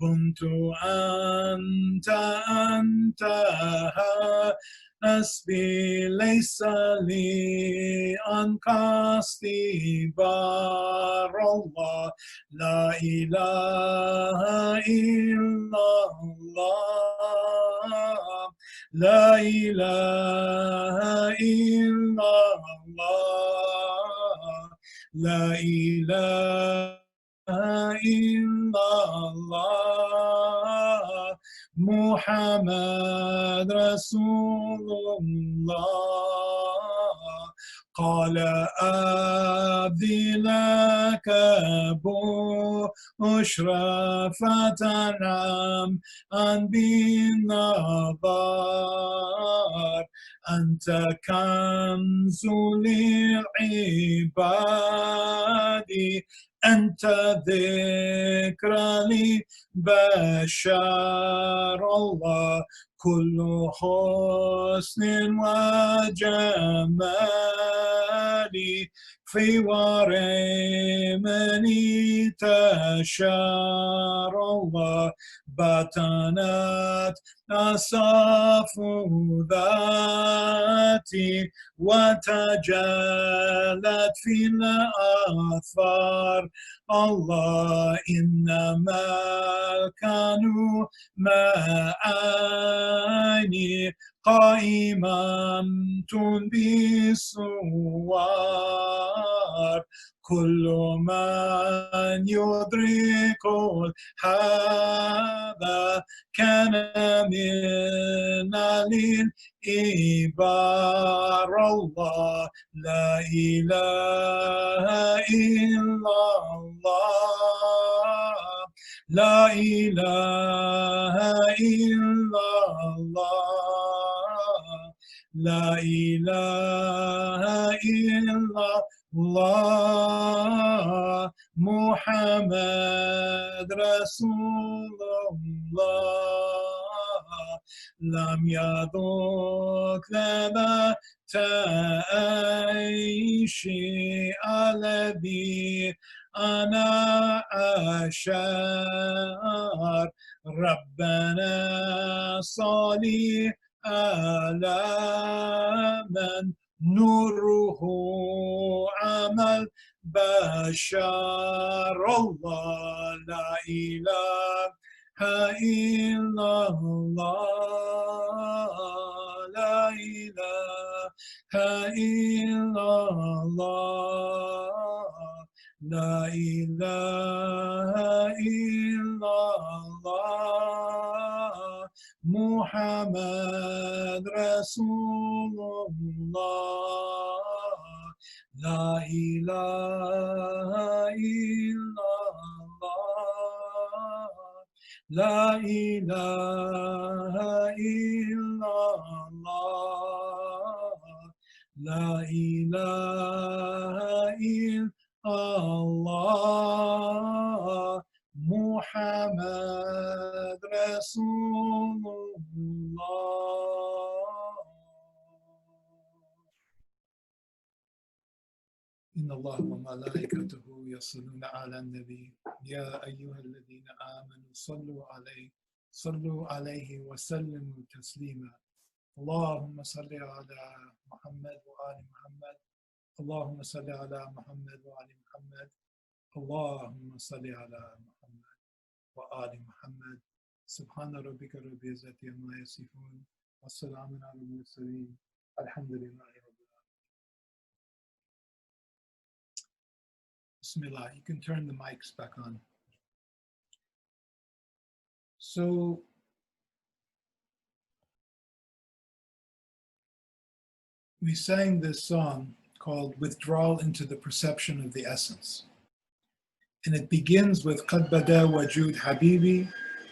كنت أنت أنت حسبي ليس لي أن قصدي بار الله لا إله إلا الله لا إله إلا الله لا إله إلا الله محمد رسول الله قال أبدي لك بشرى فتنعم أن بالنظر أنت كنز للعباد أنت ذكرى لي بشار الله كل حسن وجمال في ورمني تشار الله بطنت أصاف ذاتي وتجلت في الآثار الله إنما كانوا معاني قائمة بصور كل من يدرك هذا كان من الإبار الله لا إله إلا الله لا إله إلا الله لا إله إلا الله محمد رسول الله لم يذق لذة عيشي الذي أنا أشعر ربنا صلي على من نوره عمل بشر الله لا إله إلا الله لا إله إلا الله لا إله إلا الله محمد رسول الله لا إله إلا الله لا إله إلا الله لا إله إلا الله محمد رسول الله إن الله وملائكته يصلون على النبي يا أيها الذين آمنوا صلوا عليه وسلموا تسليما اللهم صل على محمد وآل محمد اللهم صل على محمد وآل محمد اللهم صل على محمد وآل محمد سبحان ربك رب العزة عما يصفون والسلام على المرسلين الحمد لله رب العالمين. Bismillah. You can turn the mics back on. So we sang this song called Withdrawal into the Perception of the Essence. And it begins with قَدْ بَدَى وَجُودْ حَبِيبِي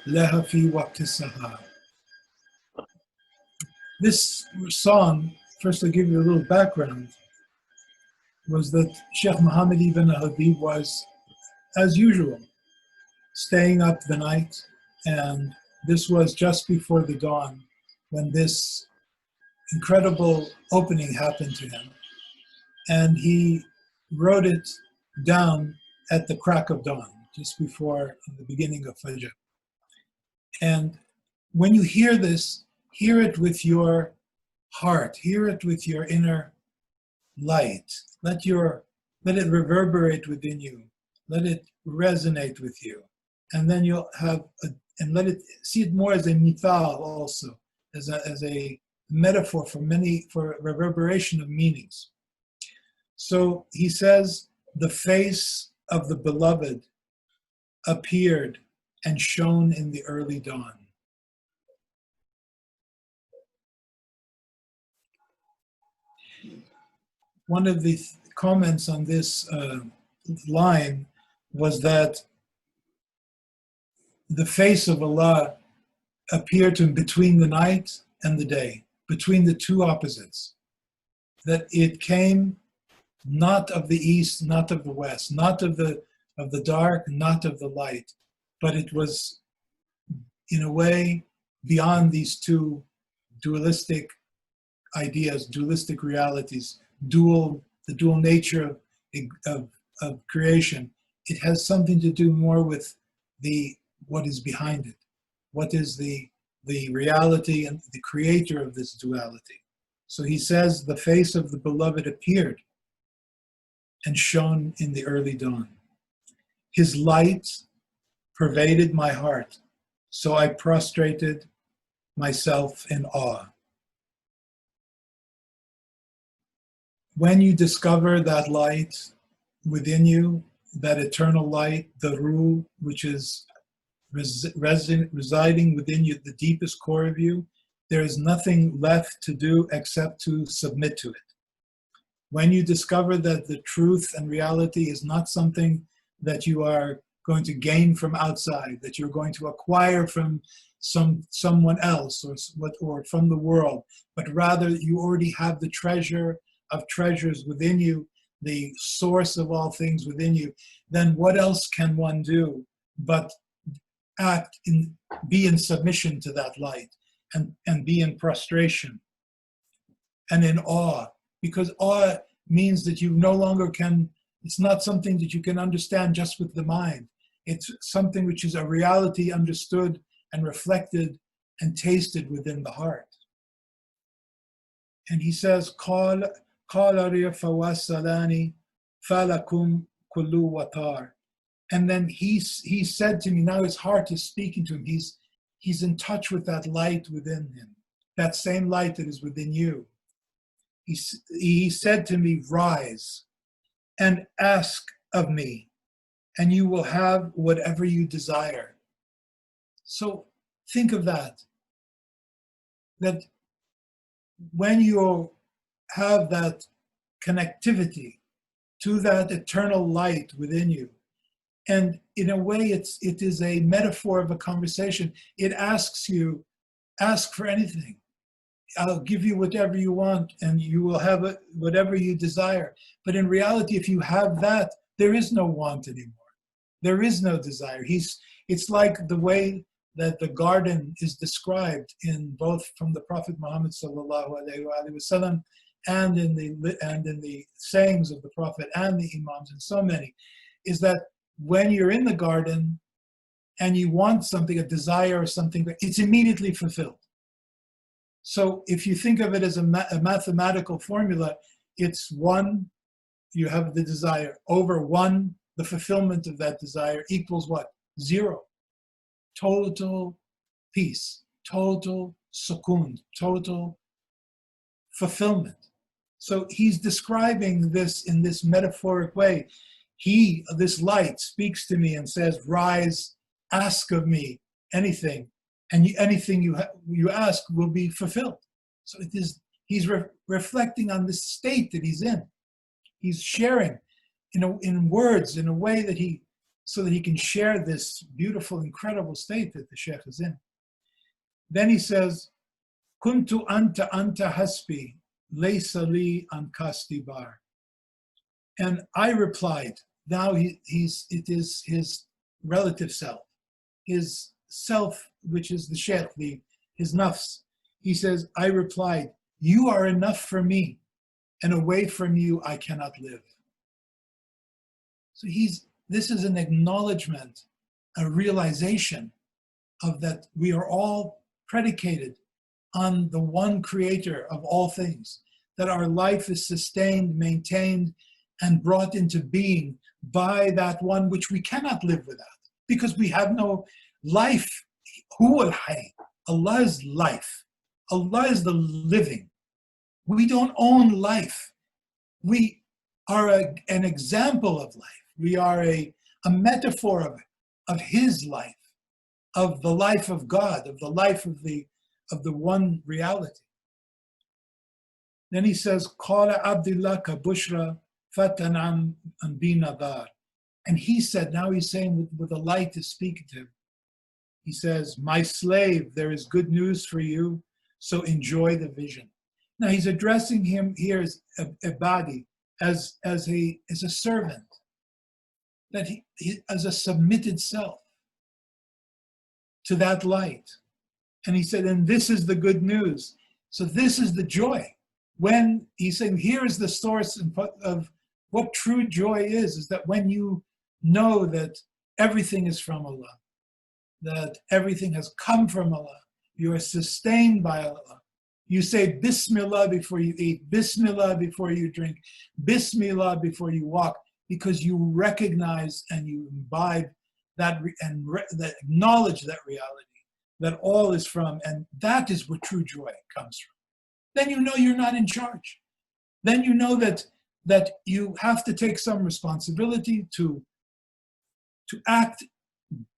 لَهَا فِي وَقْتِ السَّهَارِ. This song, first to give you a little background, was that Sheikh Muhammad ibn Habib was, as usual, staying up the night, and this was just before the dawn when this incredible opening happened to him. And he wrote it down at the crack of dawn, just before the beginning of Fajr. And when you hear this, hear it with your heart, hear it with your inner light. Let it reverberate within you. Let it resonate with you. And then you'll have and let it see it more as a mithal also, as a metaphor for reverberation of meanings. So he says, the face of the beloved appeared and shone in the early dawn. One of the comments on this line was that the face of Allah appeared to him between the night and the day, between the two opposites. That it came not of the east, not of the west, not of the dark, not of the light, but it was in a way beyond these two dualistic ideas, dualistic realities, the dual nature of creation. It has something to do more with what is behind it. What is the reality and the creator of this duality? So he says, the face of the beloved appeared and shone in the early dawn. His light pervaded my heart, so I prostrated myself in awe. When you discover that light within you, that eternal light, the Ruh, which is residing within you, the deepest core of you, there is nothing left to do except to submit to it. When you discover that the truth and reality is not something that you are going to gain from outside, that you're going to acquire from someone else or from the world, but rather you already have the treasure of treasures within you, the source of all things within you, then what else can one do but be in submission to that light and be in prostration and in awe, because awe means that you no longer can, it's not something that you can understand just with the mind. It's something which is a reality understood and reflected and tasted within the heart. And he says, قال فوصلني فلكم كل وطار. And then he said to me, now his heart is speaking to him. He's in touch with that light within him, that same light that is within you. He said to me, rise and ask of me, and you will have whatever you desire. So think of that when you have that connectivity to that eternal light within you, and in a way it is a metaphor of a conversation. It asks you, ask for anything. I'll give you whatever you want and you will have whatever you desire. But in reality, if you have that, there is no want anymore. There is no desire. It's like the way that the garden is described in both from the Prophet Muhammad sallallahu alaihi wasallam and in the sayings of the Prophet and the Imams and so many, is that when you're in the garden and you want something, a desire or something, it's immediately fulfilled. So if you think of it as a mathematical formula, it's 1, you have the desire, over 1, the fulfillment of that desire equals what? 0. Total peace, total sukoon, total fulfillment. So he's describing this in this metaphoric way. This light speaks to me and says, rise, ask of me anything, and anything you ask will be fulfilled. So he's reflecting on this state that he's in. He's sharing in words in a way so that he can share this beautiful, incredible state that the Sheikh is in. Then he says, Kuntu anta hasbi, laysa li an kasti bar. And I replied, now it is his relative self, his self, which is the Sheikh, his nafs. He says, I replied, you are enough for me, and away from you I cannot live. So this is an acknowledgement, a realization of that we are all predicated on the one creator of all things, that our life is sustained, maintained, and brought into being by that one which we cannot live without, because we have no life. Huwa al-Hayy. Allah is life. Allah is the living. We don't own life. We are an example of life. We are a metaphor of His life, of the life of God, of the life of the one reality. Then he says, Qala Abdullah ka bushra fatan an bi nadar. And he said, now he's saying with the light is speaking to him. He says, my slave, there is good news for you, so enjoy the vision. Now he's addressing him here as a body, as a servant, that he as a submitted self to that light. And he said, and this is the good news. So this is the joy. When he's saying, here is the source of what true joy is that when you know that everything is from Allah, that everything has come from Allah, you are sustained by Allah. You say Bismillah before you eat, Bismillah before you drink, Bismillah before you walk, because you recognize and you imbibe that that acknowledge that reality, that all is from, and that is where true joy comes from. Then you know you're not in charge. Then you know that you have to take some responsibility to act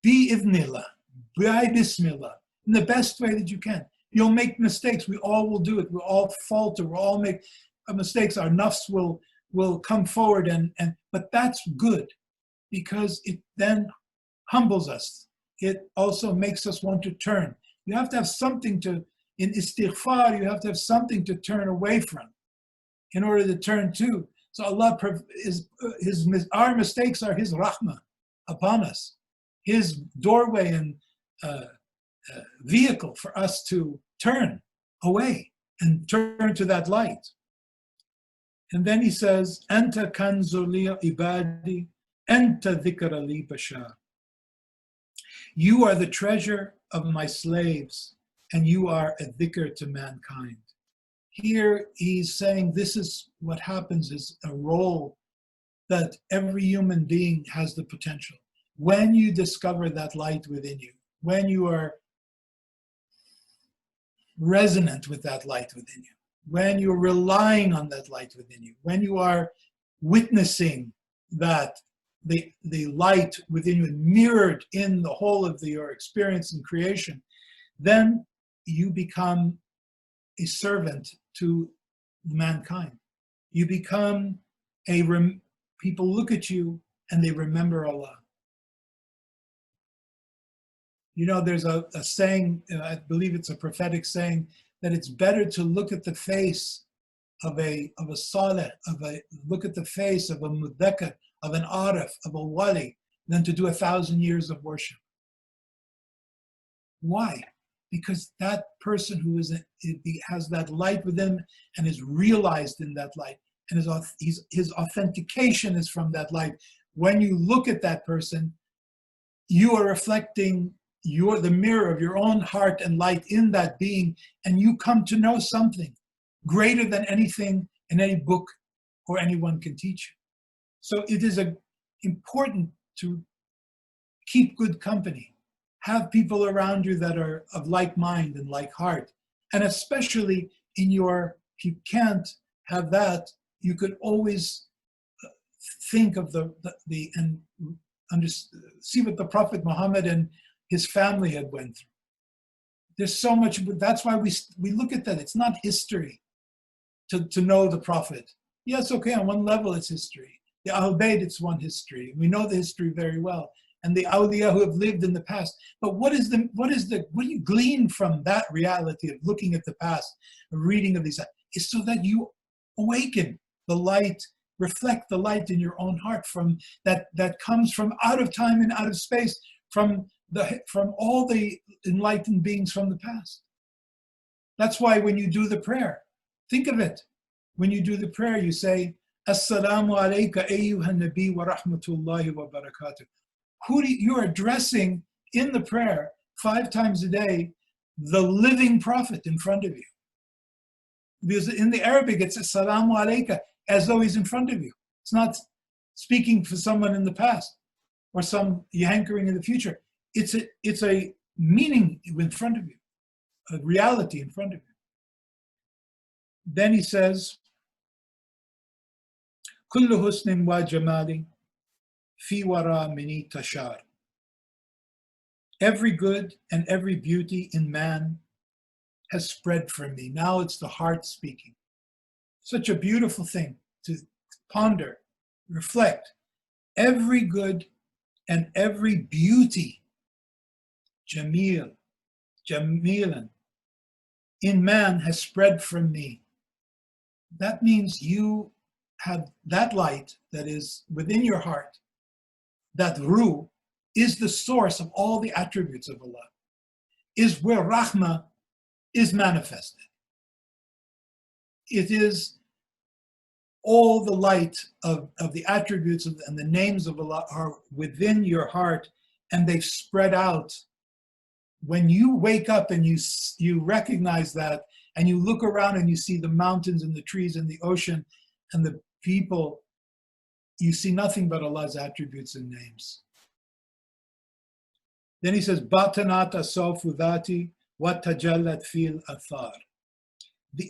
bi-idhnillah, by Bismillah, in the best way that you can. You'll make mistakes. We all will do it. We'll all falter. We'll all make mistakes. Our nafs will come forward, but that's good, because it then humbles us. It also makes us want to turn. You have to have something in istighfar, you have to have something to turn away from in order to turn to. So Allah, our mistakes are His rahmah upon us, His doorway and vehicle for us to turn away and turn to that light. And then he says, Anta kanzu li ibadi, anta dhikra li bashar. You are the treasure of my slaves, and you are a dhikr to mankind. Here he's saying this is what happens, is a role that every human being has the potential. When you discover that light within you, when you are resonant with that light within you, when you're relying on that light within you, when you are witnessing that the light within you mirrored in the whole of your experience and creation, then you become a servant to mankind. You become people look at you and they remember Allah. You know, there's a saying, I believe it's a prophetic saying, that it's better to look at the face of a salih, look at the face of a mudakkar, of an arif, of a wali, than to do 1,000 years of worship. Why? Because that person who has that light within and is realized in that light, and his authentication is from that light. When you look at that person, you are reflecting the mirror of your own heart and light in that being, and you come to know something greater than anything in any book or anyone can teach you. So it is important to keep good company. Have people around you that are of like mind and like heart. And especially if you can't have that, you could always think of see what the Prophet Muhammad and his family had went through. There's so much, that's why we look at that. It's not history to know the Prophet. Yes, okay, on one level it's history. The Ahl Bayt, it's one history. We know the history very well. And the awliya who have lived in the past. But what do you glean from that reality of looking at the past, of reading of these, is so that you awaken the light, reflect the light in your own heart from that comes from out of time and out of space, from all the enlightened beings from the past. That's why when you do the prayer, think of it. When you do the prayer, you say, Assalamu alayka ayyuhan nabi wa rahmatullahi wa barakatuh. Who you are addressing in the prayer 5 times a day the living prophet in front of you. Because in the Arabic, it's Assalamu alayka, as though he's in front of you. It's not speaking for someone in the past or some hankering in the future. It's a meaning in front of you, a reality in front of you. Then he says, Kullu husnin wa jamali fi wara mini tashar. Every good and every beauty in man has spread from me. Now it's the heart speaking. Such a beautiful thing to ponder, reflect. Every good and every beauty, jamilan, in man has spread from me. That means you have that light that is within your heart, that ruh is the source of all the attributes of Allah, is where Rahmah is manifested. It is all the light of the attributes and the names of Allah are within your heart, and they've spread out. When you wake up and you recognize that, and you look around and you see the mountains and the trees and the ocean and the people, you see nothing but Allah's attributes and names. Then he says, Batanat asofu dhati wa tajallat fil athar.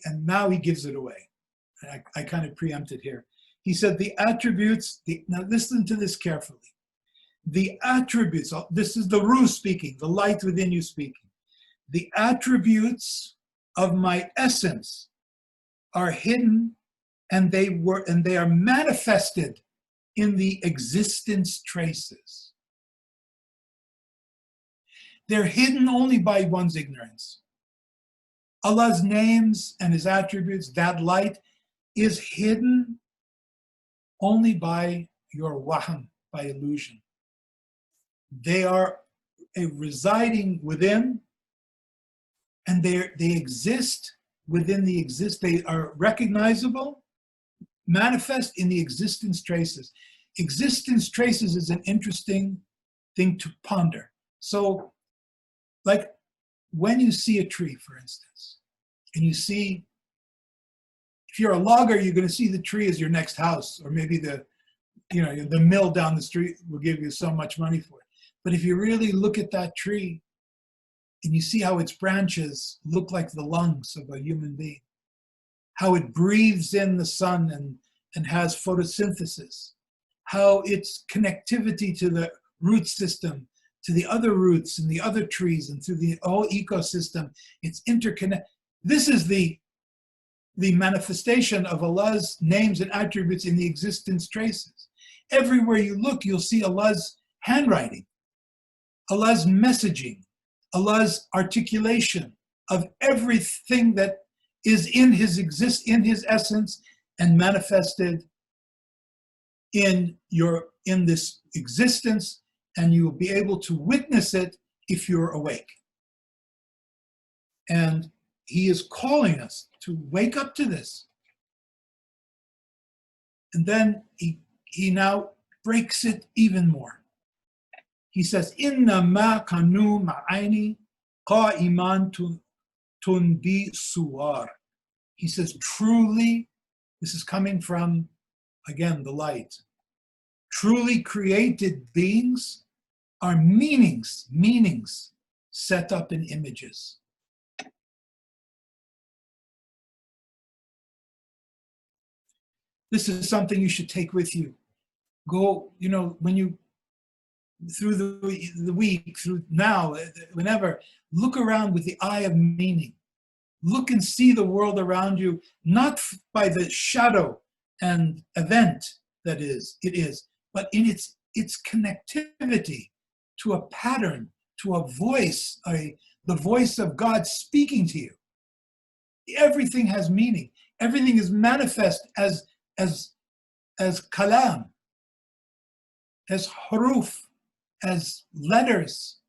And now he gives it away. I kind of preempted here. He said the attributes, now listen to this carefully. The attributes, this is the ruh speaking, the light within you speaking. The attributes of my essence are hidden, and they are manifested in the existence traces. They're hidden only by one's ignorance. Allah's names and his attributes, that light, is hidden only by your wahm, by illusion. They are residing within, and they exist within the exist. They are recognizable, manifest in the existence traces. Existence traces is an interesting thing to ponder. So, like when you see a tree, for instance, and you see, if you're a logger, you're going to see the tree as your next house, or maybe the mill down the street will give you so much money for it. But if you really look at that tree and you see how its branches look like the lungs of a human being, how it breathes in the sun and has photosynthesis, how its connectivity to the root system, to the other roots and the other trees and to the whole ecosystem, it's interconnected. This is the manifestation of Allah's names and attributes in the existence traces. Everywhere you look, you'll see Allah's handwriting, Allah's messaging, Allah's articulation of everything that is in his essence and manifested in this existence, and you will be able to witness it if you're awake. And he is calling us to wake up to this. And then he now breaks it even more. He says, Inna ma kanu ma'aini qa'iman tunbi suwar. He says, truly, this is coming from, again, the light. Truly created beings are meanings set up in images. This is something you should take with you. Go, when you, through the week, through now, whenever, look around with the eye of meaning. Look and see the world around you, not by the shadow and event that it is, but in its connectivity to a pattern, to a voice, the voice of God speaking to you. Everything has meaning. Everything is manifest as kalam, as huruf, as letters.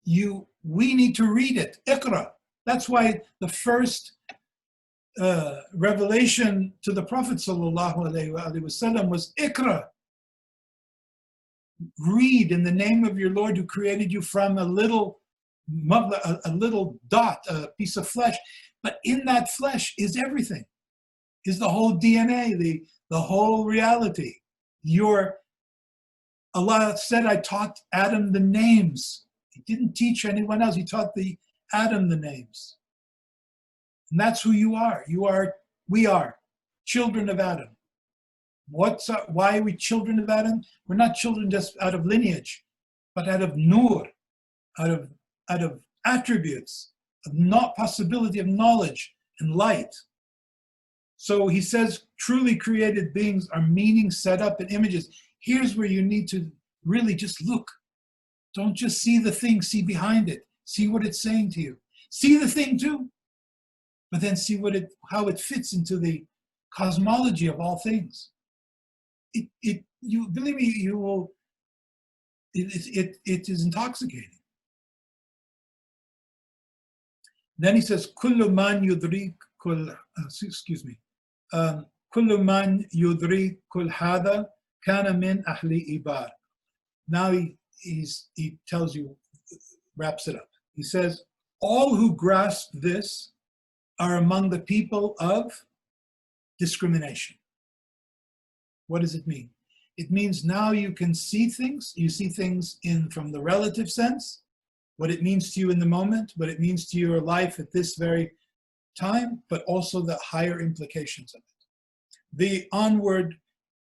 We need to read it. Iqra. That's why the first revelation to the Prophet ﷺ was Iqra. Read in the name of your Lord who created you from a little a little dot, a piece of flesh. But in that flesh is everything, is the whole DNA, the whole reality. Allah said, I taught Adam the names. He didn't teach anyone else. He taught Adam the names. And that's who you are. We are children of Adam. Why are we children of Adam? We're not children just out of lineage, but out of nur, out of attributes, of not possibility of knowledge and light. So he says, truly created beings are meaning set up in images. Here's where you need to really just look. Don't just see the thing, see behind it. See what it's saying to you. See the thing too, but then see how it fits into the cosmology of all things. You believe me, you will. It is intoxicating. Then he says, "Kullu man yudrik kul." Excuse me. "Kullu man yudrik kul hada kana min ahli ibar." Now he tells you, wraps it up. He says, all who grasp this are among the people of discrimination. What does it mean? It means now you can see things. You see things from the relative sense, what it means to you in the moment, what it means to your life at this very time, but also the higher implications of it. The onward,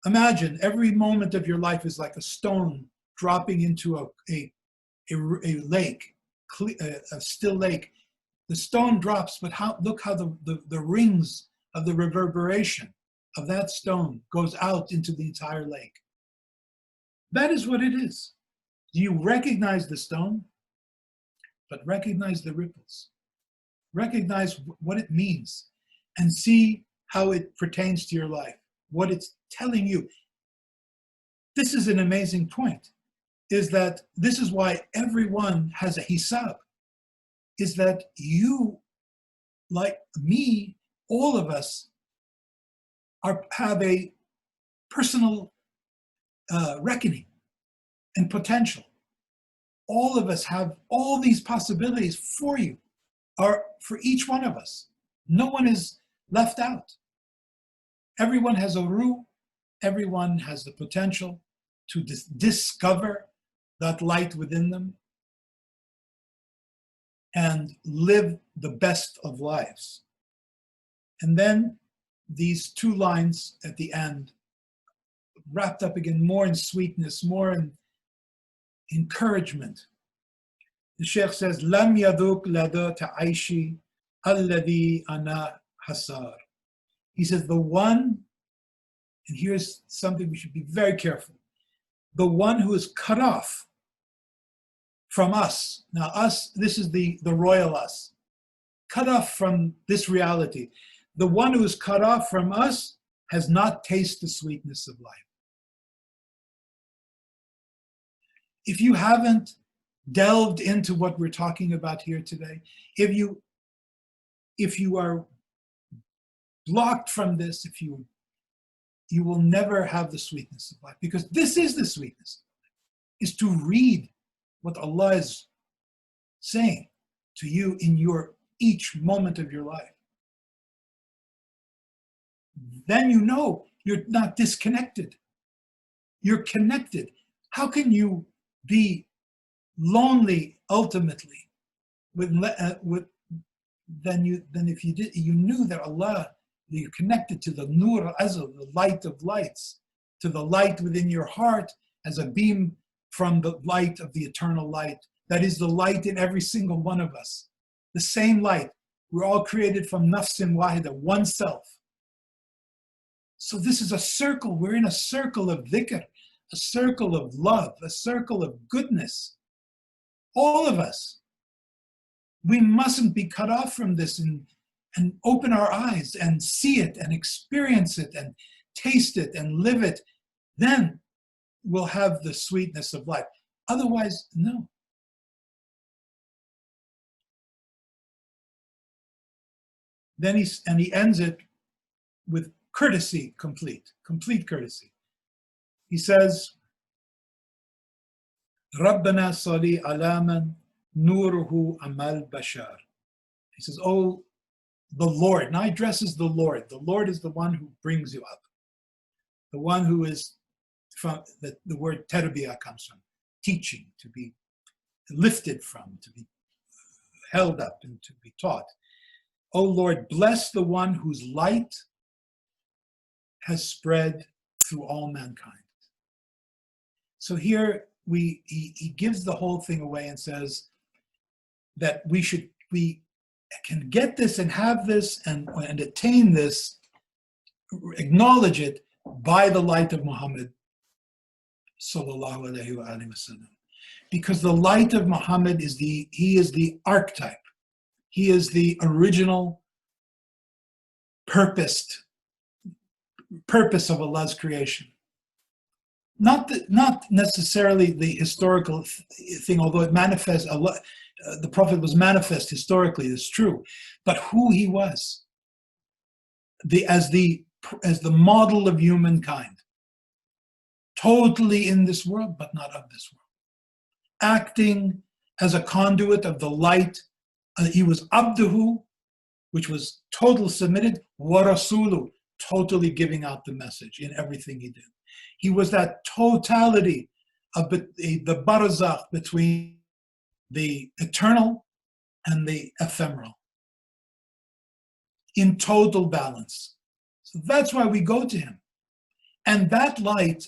imagine every moment of your life is like a stone dropping into a lake, a still lake. The stone drops, but look how the rings of the reverberation of that stone goes out into the entire lake. That is what it is. You recognize the stone, but recognize the ripples. Recognize what it means and see how it pertains to your life, what it's telling you. This is an amazing point, is that this is why everyone has a hisab, is that you, like me, all of us have a personal reckoning and potential. All of us have all these possibilities for you, or for each one of us. No one is left out. Everyone has a ruh, everyone has the potential to discover that light within them and live the best of lives. And then these two lines at the end, wrapped up again more in sweetness, more in encouragement. The Sheikh says, "Lam yaduk lada ta'aishi alladhi ana hasar." He says, the one, and here's something we should be very careful, the one who is cut off from us. Now us, this is the royal us, cut off from this reality. The one who is cut off from us has not tasted the sweetness of life. If you haven't delved into what we're talking about here today, if you are blocked from this, you will never have the sweetness of life, because this is the sweetness of life, is to read what Allah is saying to you in each moment of your life. Then you know you're not disconnected. You're connected. How can you be lonely ultimately than if you knew that Allah, that you're connected to the nur al-azal, the light of lights, to the light within your heart as a beam from the light of the eternal light. That is the light in every single one of us. The same light. We're all created from nafsin wahida, one self. So this is a circle. We're in a circle of dhikr, a circle of love, a circle of goodness. All of us. We mustn't be cut off from this and open our eyes and see it and experience it and taste it and live it. Then we'll have the sweetness of life. Otherwise, no. Then he ends it with courtesy, complete courtesy. He says, رَبَّنَا صَلِّ عَلَى مَنْ Nuruhu amal bashar. He says, oh, the Lord. Now he addresses the Lord. The Lord is the one who brings you up. The one who is from, the word terbiyah comes from, teaching, to be lifted from, to be held up and to be taught. O Lord, bless the one whose light has spread through all mankind. So here he gives the whole thing away and says that we can get this and have this and attain this, acknowledge it by the light of Muhammad sallallahu alaihi wasallam. Because the light of Muhammad is he is the archetype. He is the original purpose of Allah's creation. Not necessarily the historical thing, although it manifests, Allah, the Prophet was manifest historically, it's true, but who he was, as the model of humankind, totally in this world, but not of this world, acting as a conduit of the light. He was abduhu, which was total submitted, wa rasulu, totally giving out the message in everything he did. He was that totality of the barzakh between the eternal and the ephemeral, in total balance. So that's why we go to him. And that light,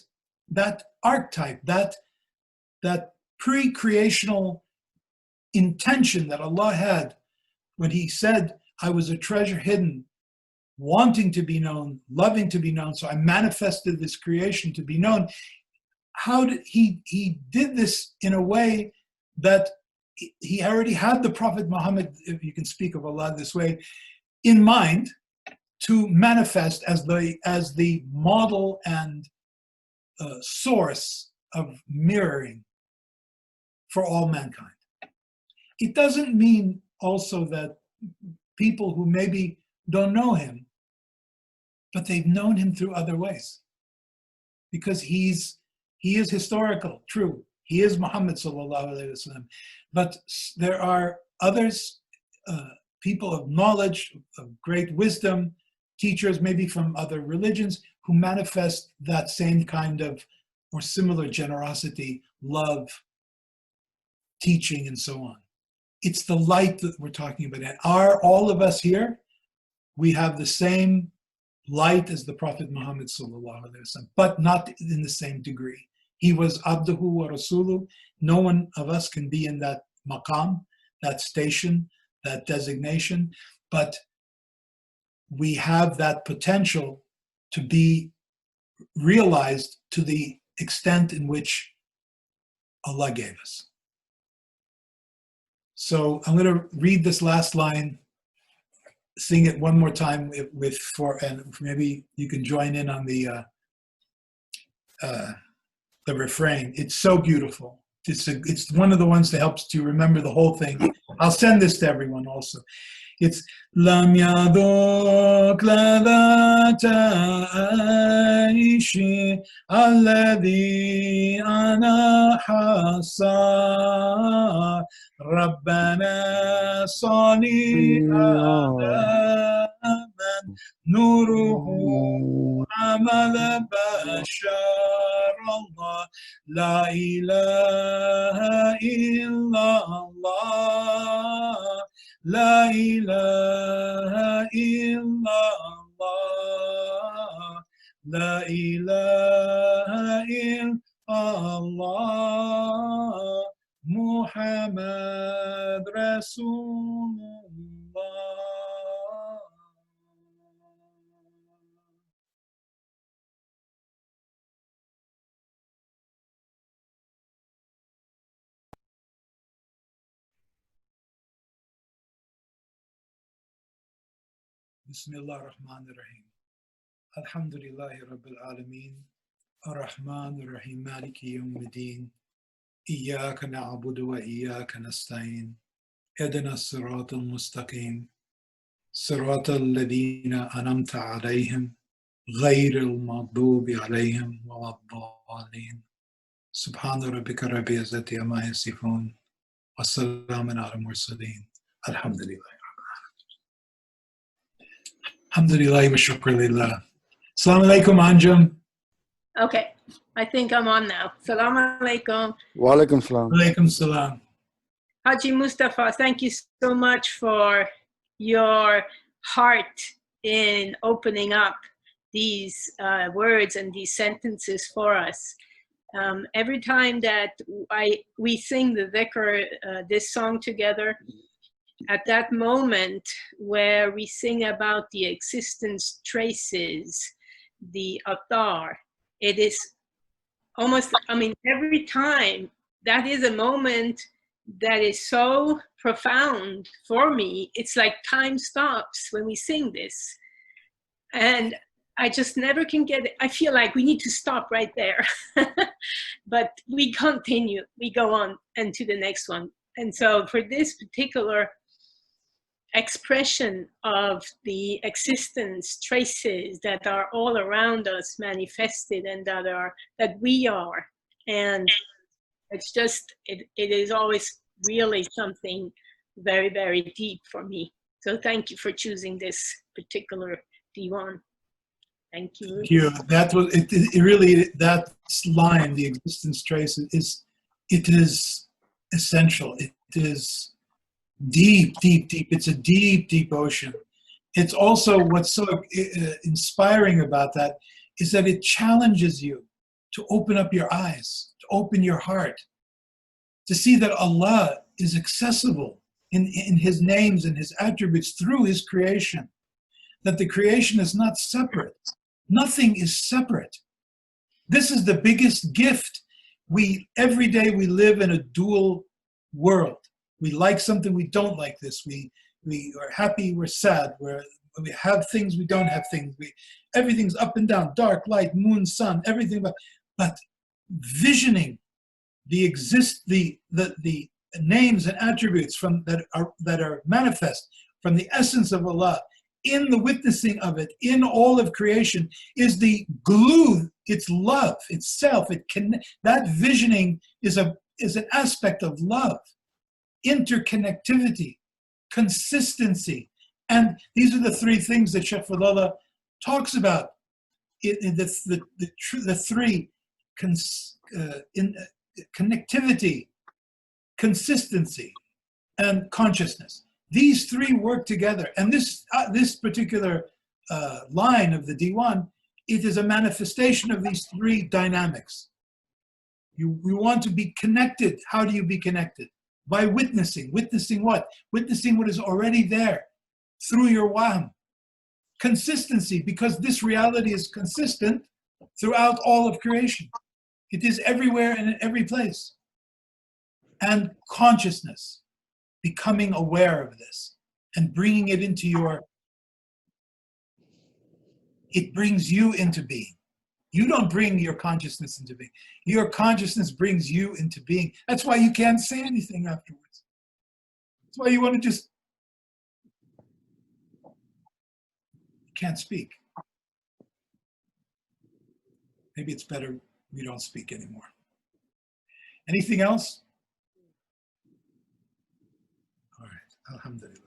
that archetype, that pre-creational intention that Allah had when he said, I was a treasure hidden, wanting to be known, loving to be known, so I manifested this creation to be known. How did he did this in a way that he already had the Prophet Muhammad, if you can speak of Allah this way, in mind, to manifest as the model and source of mirroring for all mankind. It doesn't mean also that people who maybe don't know him, but they've known him through other ways, because he is historical, true. He is Muhammad sallallahu alaihi wasallam, but there are others, people of knowledge, of great wisdom, teachers maybe from other religions, who manifest that same kind of or similar generosity, love, teaching, and so on. It's the light that we're talking about. And are all of us here, we have the same light as the Prophet Muhammad sallallahu alaihi wasallam, but not in the same degree. He was abduhu wa rasuluh. No one of us can be in that maqam, that station, that designation, but we have that potential to be realized to the extent in which Allah gave us. So I'm going to read this last line, sing it one more time and maybe you can join in on the refrain. It's so beautiful. It's one of the ones that helps to remember the whole thing. I'll send this to everyone also. It's Lam yadok ladata aishi alladhi ana hasa Rabbana salli ala man nuruhu amal bashar Allah la ilaha illallah La ilaha illallah, La ilaha illallah, Muhammad Rasulullah. Bismillah ar-Rahman ar-Rahim. Alhamdulillahi Rabbil Alameen. Ar-Rahman ar-Rahim. Maliki yawmiddin. Iyaka na'budu wa iyaka nasta'in. Ihdina as-sirata al-mustaqim. Sirata alladhina an'amta alayhim. Ghayri al-maghdubi alayhim wa ad-dallin. Subhana rabbika rabbil izzati amma yasifun. Wassalamun ala mursaleen. Alhamdulillah. Alhamdulillah wa shukr lillah. Assalamu alaikum, Anjum. Okay, I think I'm on now. Salam alaikum. Wa alaikum salam. Alaikum salam. Haji Mustafa, thank you so much for your heart in opening up these words and these sentences for us. Every time that we sing the dhikr, this song together, at that moment where we sing about the existence traces, the athar, it is almost, I mean, every time that is a moment that is so profound for me. It's like time stops when we sing this. And I just never can get it. I feel like we need to stop right there. But we continue, we go on and to the next one. And so for this particular expression of the existence traces that are all around us manifested and that we are, and it's just it is always really something very, very deep for me. So thank you for choosing this particular Diwan. Thank you. Thank you. That was it really, that line, the existence trace, it is essential. It is deep, deep, deep. It's a deep, deep ocean. It's also what's so inspiring about that is that it challenges you to open up your eyes, to open your heart, to see that Allah is accessible in His names and His attributes through His creation, that the creation is not separate. Nothing is separate. This is the biggest gift. Every day we live in a dual world. We like something, we don't like this. We are happy, we're sad. We have things, we don't have things. Everything's up and down, dark, light, moon, sun, everything. But visioning the names and attributes that are manifest from the essence of Allah, in the witnessing of it, in all of creation, is the glue. It's love itself. That visioning is an aspect of love, interconnectivity, consistency, and these are the three things that Sheikh Fadlallah talks about. The three connectivity, consistency, and consciousness. These three work together, and this particular line of the Diwan, it is a manifestation of these three dynamics. We want to be connected. How do you be connected? By witnessing. Witnessing what? Witnessing what is already there through your wahm. Consistency, because this reality is consistent throughout all of creation. It is everywhere and in every place. And consciousness, becoming aware of this and bringing it into it brings you into being. You don't bring your consciousness into being. Your consciousness brings you into being. That's why you can't say anything afterwards. That's why you want to just, can't speak. Maybe it's better we don't speak anymore. Anything else? All right, alhamdulillah.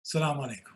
Assalamu alaikum.